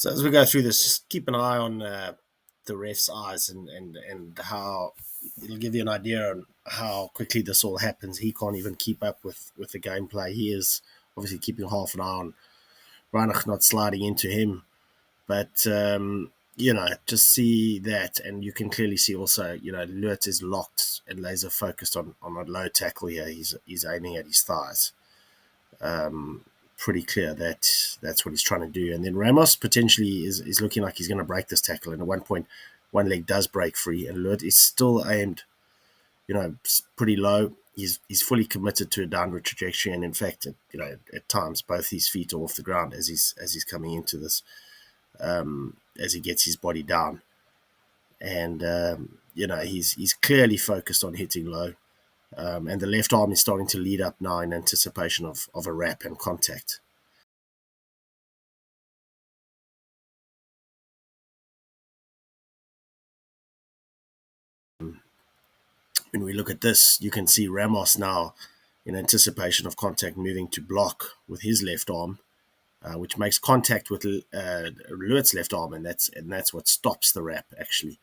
So as we go through this, just keep an eye on the ref's eyes and how it'll give you an idea on how quickly this all happens. He can't even keep up with the gameplay. He is obviously keeping half an eye on Reinach not sliding into him. But, just see that. And you can clearly see also, Lood is locked and laser focused on a low tackle here. He's aiming at his thighs. Pretty clear that that's what he's trying to do. And then Ramos potentially is looking like he's going to break this tackle. And at one point, one leg does break free, and Lood is still aimed, pretty low. He's fully committed to a downward trajectory, and in fact, at times both his feet are off the ground as he's coming into this, as he gets his body down, and he's clearly focused on hitting low. And the left arm is starting to lead up now in anticipation of a wrap and contact. When we look at this, you can see Ramos now in anticipation of contact moving to block with his left arm, which makes contact with Lood's left arm, and that's what stops the wrap actually.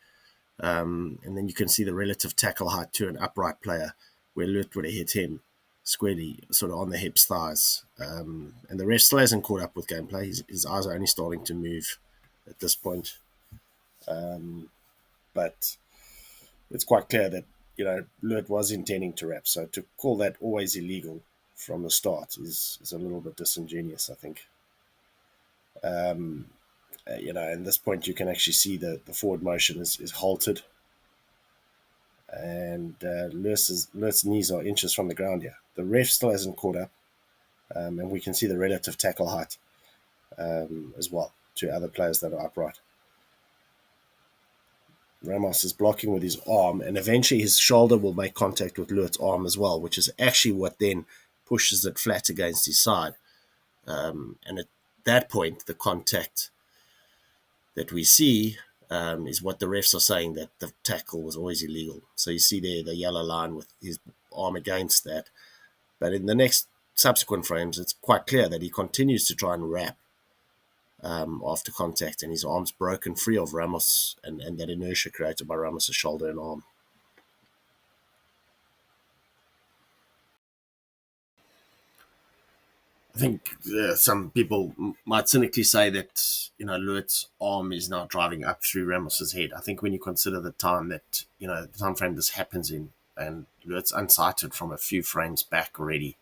And then you can see the relative tackle height to an upright player, where Lood would have hit him squarely, sort of on the hips, thighs. And the ref still hasn't caught up with gameplay. His eyes are only starting to move at this point. But it's quite clear that, Lood was intending to wrap. So to call that always illegal from the start is a little bit disingenuous, I think. At this point, you can actually see the forward motion is halted. And Lood's knees are inches from the ground here. The ref still hasn't caught up, and we can see the relative tackle height as well to other players that are upright. Ramos is blocking with his arm, and eventually his shoulder will make contact with Lood's arm as well, which is actually what then pushes it flat against his side. And at that point, the contact that we see is what the refs are saying, that the tackle was always illegal. So you see there the yellow line with his arm against that. But in the next subsequent frames, it's quite clear that he continues to try and wrap after contact, and his arm's broken free of Ramos and that inertia created by Ramos' shoulder and arm. I think some people might cynically say that, Lood's arm is now driving up through Ramos's head. I think when you consider the time that, the time frame this happens in, and Lood's unsighted from a few frames back already,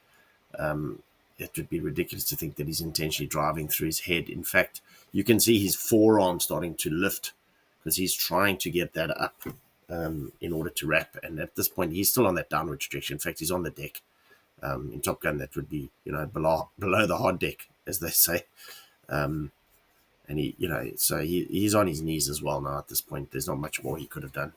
it would be ridiculous to think that he's intentionally driving through his head. In fact, you can see his forearm starting to lift because he's trying to get that up in order to wrap. And at this point, he's still on that downward trajectory. In fact, he's on the deck. In Top Gun, that would be, below the hard deck, as they say. And he, so he's on his knees as well now at this point. There's not much more he could have done.